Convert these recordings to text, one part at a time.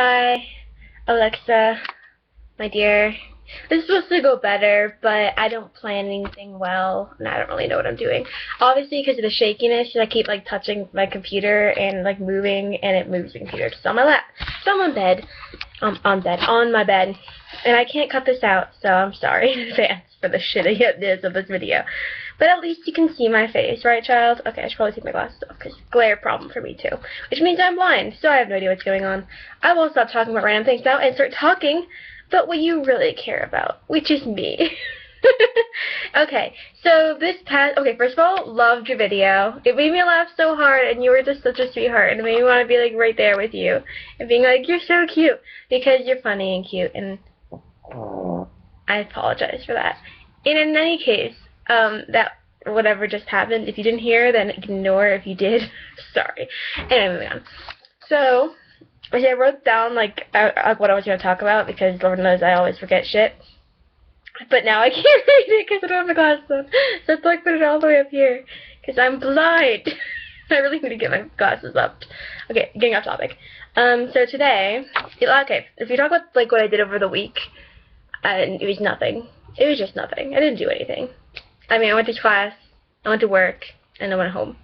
Hi, Alexa, my dear. This is supposed to go better, but I don't plan anything well, and I don't really know what I'm doing. Obviously, because of the shakiness, I keep like touching my computer and like moving, and it moves the computer. It's on my lap. So I'm on bed. On my bed, and I can't cut this out, so I'm sorry in advance for the shittiness of this video. But at least you can see my face, right, child? Okay, I should probably take my glasses off, because glare problem for me, too. Which means I'm blind, so I have no idea what's going on. I will stop talking about random things now and start talking about what you really care about, which is me. Okay, so okay, first of all, loved your video. It made me laugh so hard, and you were just such a sweetheart, and it made me want to be, like, right there with you, and being like, you're so cute, because you're funny and cute, and I apologize for that. And in any case, that whatever just happened, if you didn't hear, then ignore. If you did, sorry. Anyway, moving on. So, I wrote down, like, what I was going to talk about, because Lord knows I always forget shit. But now I can't read it because I don't have my glasses on. So I have to, like, put it all the way up here, because I'm blind. I really need to get my glasses up. Okay, getting off topic. So today, okay, if you talk about, like, what I did over the week, it was nothing. It was just nothing. I didn't do anything. I mean, I went to class, I went to work, and I went home.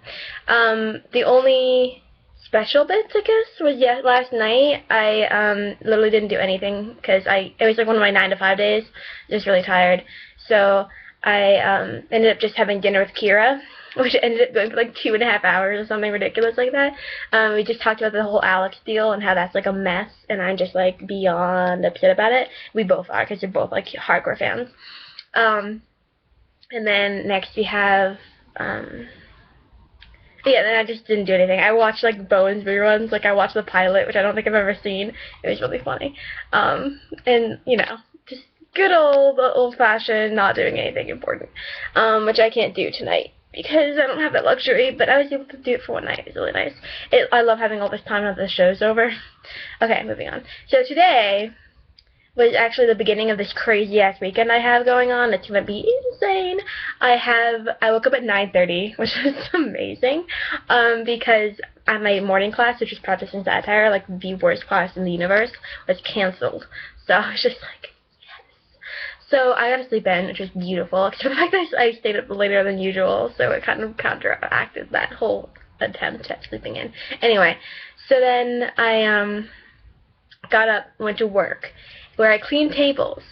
The only special bits, I guess, was last night. I literally didn't do anything because it was like one of my 9 to 5 days. Just really tired. So I ended up just having dinner with Kira, which ended up going for like 2.5 hours or something ridiculous like that. We just talked about the whole Alex deal and how that's like a mess, and I'm just like beyond upset about it. We both are, because we're both like hardcore fans. And then next we have yeah, then I just didn't do anything. I watched like Bowen's reruns. Like I watched the pilot, which I don't think I've ever seen. It was really funny. And you know, just good old-fashioned not doing anything important, which I can't do tonight because I don't have that luxury. But I was able to do it for one night. It was really nice. I love having all this time after the show's over. Okay, moving on. So today was actually the beginning of this crazy ass weekend I have going on. It's gonna be insane. I woke up at 9:30, which was amazing, because at my morning class, which was Practice and Satire, like the worst class in the universe, was canceled. So I was just like, yes. So I got to sleep in, which was beautiful. Except for the fact that I stayed up later than usual, so it kind of counteracted that whole attempt at sleeping in. Anyway, so then I got up, went to work, where I cleaned tables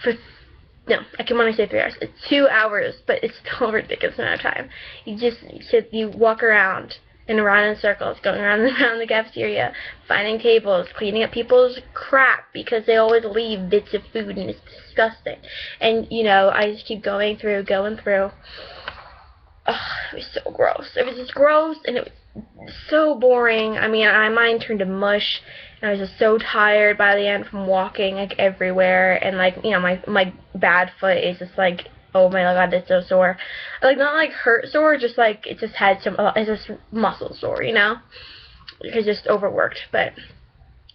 for, no, I can only say 3 hours. It's 2 hours, but it's still a ridiculous amount of time. You walk around and around in circles, going around and around the cafeteria, finding tables, cleaning up people's crap, because they always leave bits of food, and it's disgusting. And, you know, I just keep going through. Oh, it was so gross. It was just gross, and it was so boring. I mean, my mind turned to mush, and I was just so tired by the end from walking, like, everywhere, and, like, you know, my bad foot is just, like, oh my god, it's so sore. Like, not, like, hurt sore, just, like, it just had it's just muscle sore, you know? Because just overworked, but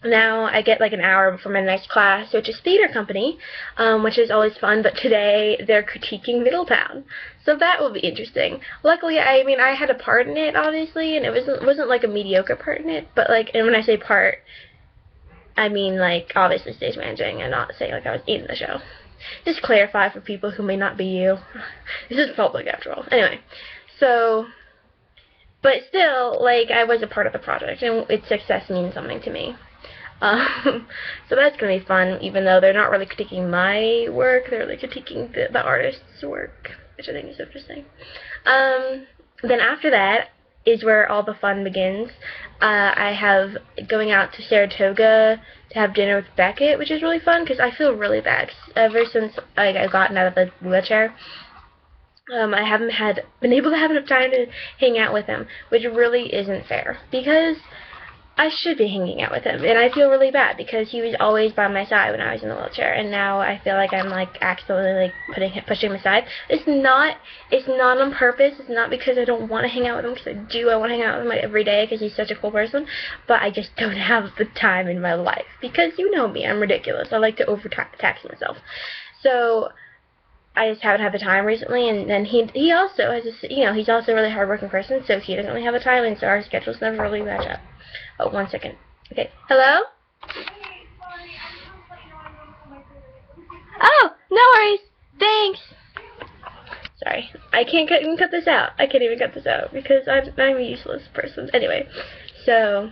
now I get like an hour before my next class, which is theater company, which is always fun, but today they're critiquing Middletown, so that will be interesting. Luckily, I mean, I had a part in it, obviously, and it wasn't like a mediocre part in it, but like, and when I say part, I mean like obviously stage managing, and not saying like I was in the show. Just clarify for people who may not be you. This is public after all. Anyway, so, but still, like, I was a part of the project, and its success means something to me. So that's going to be fun, even though they're not really critiquing my work, they're really critiquing the artist's work, which I think is interesting. Then after that is where all the fun begins. I have going out to Saratoga to have dinner with Beckett, which is really fun, because I feel really bad. Ever since I've gotten out of the wheelchair, I haven't been able to have enough time to hang out with him, which really isn't fair, because I should be hanging out with him, and I feel really bad because he was always by my side when I was in the wheelchair, and now I feel like I'm like accidentally like pushing him aside. It's not on purpose. It's not because I don't want to hang out with him, because I do. I want to hang out with him like every day because he's such a cool person, but I just don't have the time in my life, because you know me, I'm ridiculous. I like to overtax myself, so I just haven't had the time recently. And then he also has this, you know, he's also a really hardworking person, so he doesn't really have the time, and so our schedules never really match up. Oh, 1 second. Okay. Hello? Oh, no worries. Thanks. Sorry, I can't even cut this out. I can't even cut this out because I'm a useless person. Anyway, so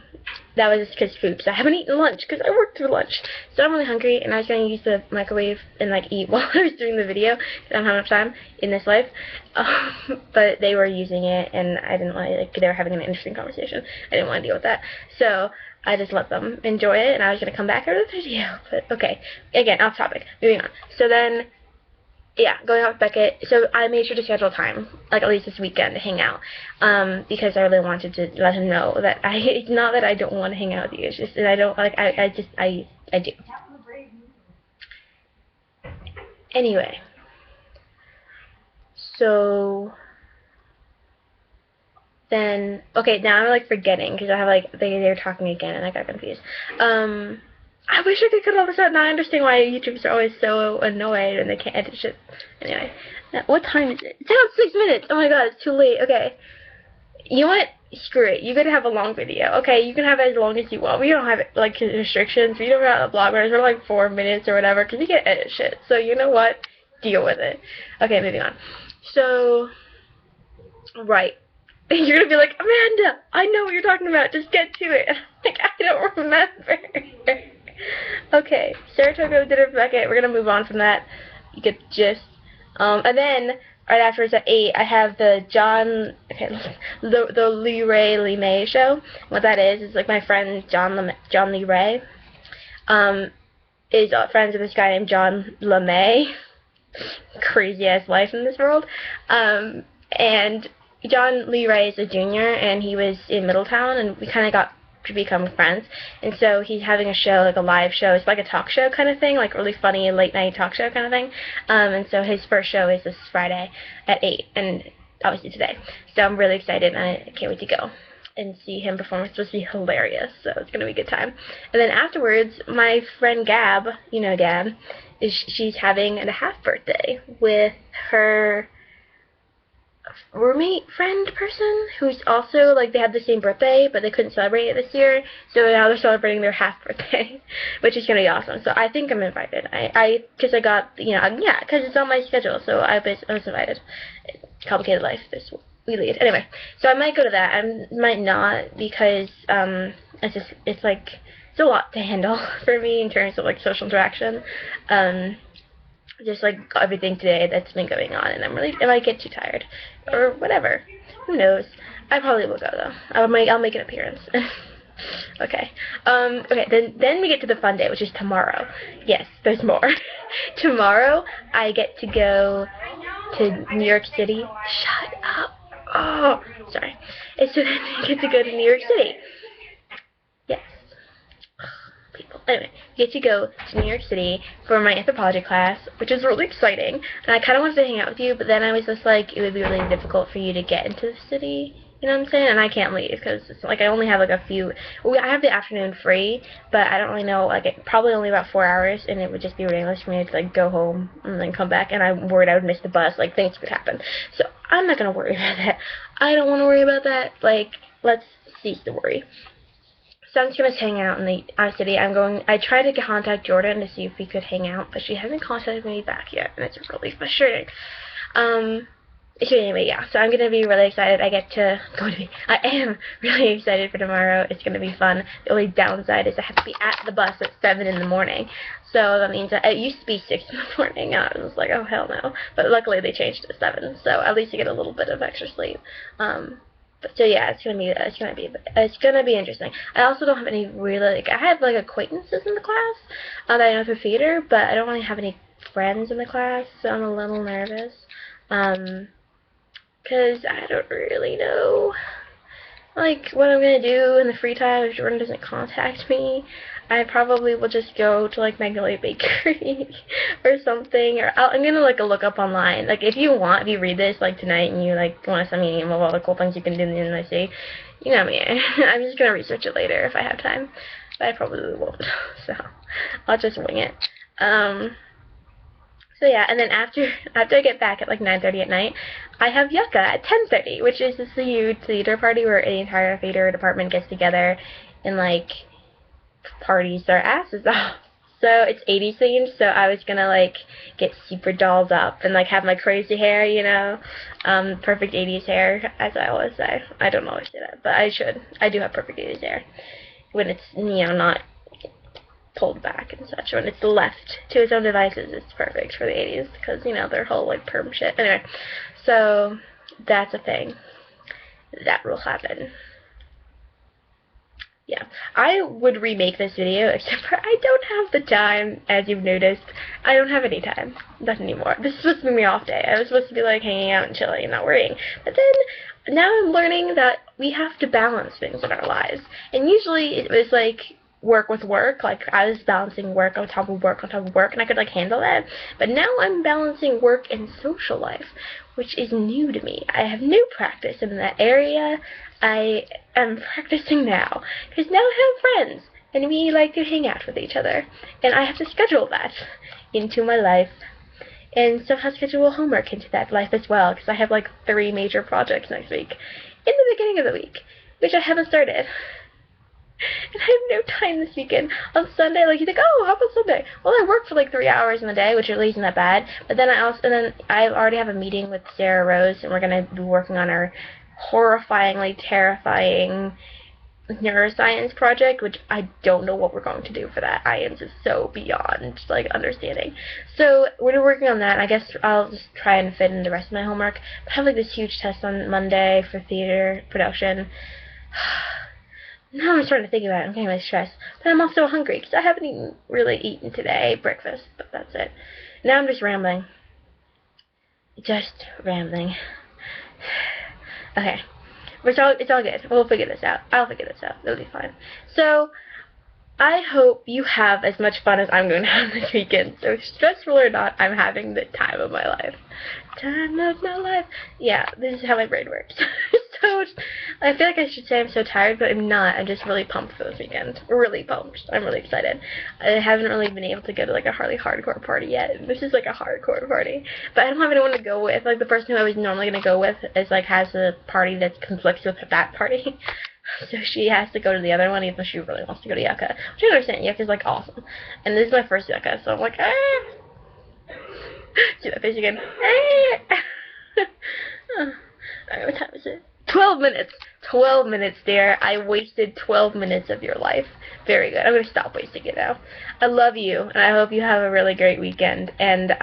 that was just because food. So I haven't eaten lunch because I worked through lunch. So I'm really hungry, and I was going to use the microwave and like eat while I was doing the video. I don't have enough time in this life. But they were using it, and I didn't want to, like, they were having an interesting conversation. I didn't want to deal with that. So I just let them enjoy it, and I was going to come back after the video. But okay, again, off topic. Moving on. So then, yeah, going out with Beckett. So I made sure to schedule time, like at least this weekend, to hang out, because I really wanted to let him know that it's not that I don't want to hang out with you. It's just that I don't, like, I do. Anyway, so then, okay, now I'm like forgetting because I have like they're talking again and I got confused. I wish I could cut all this out. Now I understand why YouTubers are always so annoyed and they can't edit shit. Anyway, what time is it? It's about 6 minutes. Oh my god, it's too late. Okay, you know what? Screw it. You gotta have a long video. Okay, you can have it as long as you want. We don't have like restrictions. We don't have bloggers. We're like 4 minutes or whatever because we can't edit shit. So you know what? Deal with it. Okay, moving on. So, right. You're gonna be like, Amanda, I know what you're talking about. Just get to it. Like, I don't remember. Okay, Saratoga did Beckett. We're gonna move on from that. You get the gist. And then right afterwards at 8, I have the the Lee Ray Lee May show. What that is like my friend John Lee Ray, is friends with this guy named John LeMay. Crazy ass life in this world. And John Lee Ray is a junior, and he was in Middletown, and we kind of got to become friends. And so he's having a show, like a live show. It's like a talk show kind of thing, like really funny late night talk show kind of thing. And so his first show is this Friday at 8, and obviously today. So I'm really excited, and I can't wait to go and see him perform. It's supposed to be hilarious, so it's gonna be a good time. And then afterwards, my friend Gab, you know Gab, she's having a half birthday with her roommate friend person who's also, like, they had the same birthday but they couldn't celebrate it this year, so now they're celebrating their half birthday, which is gonna be awesome. So I think I'm invited. Because I got, yeah, because it's on my schedule, so I was invited. Complicated life this we lead. Anyway, so I might go to that. I might not because it's a lot to handle for me in terms of like social interaction. Just like everything today that's been going on, and I might get too tired or whatever. Who knows? I probably will go though. I'll make an appearance. Okay. Okay. Then we get to the fun day, which is tomorrow. Yes, there's more. Tomorrow I get to go to New York City. Shut up. Oh, sorry. And so then I get to go to New York City. Yes. People. Anyway, get to go to New York City for my anthropology class, which is really exciting. And I kind of wanted to hang out with you, but then I was just like, it would be really difficult for you to get into the city. You know what I'm saying? And I can't leave because it's like I only have like a few. Well, I have the afternoon free, but I don't really know. Like, probably only about 4 hours, and it would just be ridiculous for me to like go home and then come back. And I'm worried I would miss the bus. Like, things could happen. So I'm not gonna worry about that. I don't want to worry about that. Like, let's cease to worry. So I'm just gonna hang out in the city. I tried to contact Jordan to see if we could hang out, but she hasn't contacted me back yet, and it's really frustrating. So anyway, yeah, so I'm going to be really excited. I am really excited for tomorrow. It's going to be fun. The only downside is I have to be at the bus at 7 in the morning. So that means that it used to be 6 in the morning, and I was like, oh, hell no. But luckily they changed it to 7, so at least you get a little bit of extra sleep. But so yeah, it's gonna be interesting. I also don't have any really, I have like acquaintances in the class that I know through theater, but I don't really have any friends in the class, so I'm a little nervous. Because I don't really know, like, what I'm going to do in the free time if Jordan doesn't contact me. I probably will just go to, like, Magnolia Bakery or something, or I'm going to, like, look up online. Like, if you read this, like, tonight, and you, like, want to send me an email of all the cool things you can do in the NYC, you know me. I'm just going to research it later if I have time, but I probably won't, so I'll just wing it. So yeah, and then after I get back at like 9:30 at night, I have Yucca at 10:30, which is this huge theater party where the entire theater department gets together and like parties their asses off. So it's 80s themed, so I was gonna like get super dolled up and like have my crazy hair, perfect 80s hair, as I always say. I don't always say that, but I should. I do have perfect 80s hair when it's not pulled back and such. When it's left to its own devices, it's perfect for the 80s because their whole like perm shit. Anyway, so that's a thing that will happen. Yeah, I would remake this video, except for I don't have the time, as you've noticed. I don't have any time. Not anymore. This is supposed to be my off day. I was supposed to be, like, hanging out and chilling and not worrying. But then, now I'm learning that we have to balance things in our lives. And usually, it was, like, work with work. Like, I was balancing work on top of work on top of work, and I could, like, handle that. But now I'm balancing work and social life, which is new to me. I have no practice in that area. I am practicing now, because now I have friends, and we like to hang out with each other, and I have to schedule that into my life, and somehow schedule homework into that life as well, because I have like 3 major projects next week, in the beginning of the week, which I haven't started. And I have no time this weekend. On Sunday, like, you think, oh, how about Sunday? Well, I work for like 3 hours in the day, which really isn't that bad. But then I already have a meeting with Sarah Rose, and we're gonna be working on our horrifyingly terrifying neuroscience project, which I don't know what we're going to do for that. I am just so beyond like understanding. So we're working on that, and I guess I'll just try and fit in the rest of my homework. But I have like this huge test on Monday for theater production. Now I'm starting to think about it. I'm getting really stressed. But I'm also hungry because I haven't really eaten today, breakfast, but that's it. Now I'm just rambling. Just rambling. Okay. It's all good. We'll figure this out. I'll figure this out. It'll be fine. So, I hope you have as much fun as I'm going to have this weekend. So, stressful or not, I'm having the time of my life. Time of my life. Yeah, this is how my brain works. So, I feel like I should say I'm so tired, but I'm not. I'm just really pumped for this weekend. Really pumped. I'm really excited. I haven't really been able to go to like a Harley hardcore party yet. This is like a hardcore party. But I don't have anyone to go with. Like, the person who I was normally going to go with is like has a party that conflicts with that party. So she has to go to the other one, even though she really wants to go to Yucca. Which I understand. Yucca's like awesome. And this is my first Yucca, so I'm like, ah. See that face again? Alright, what time is it? 12 minutes. 12 minutes, dear. I wasted 12 minutes of your life. Very good. I'm going to stop wasting it now. I love you, and I hope you have a really great weekend. And,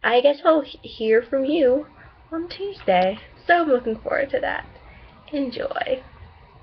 I guess I'll hear from you on Tuesday. So I'm looking forward to that. Enjoy.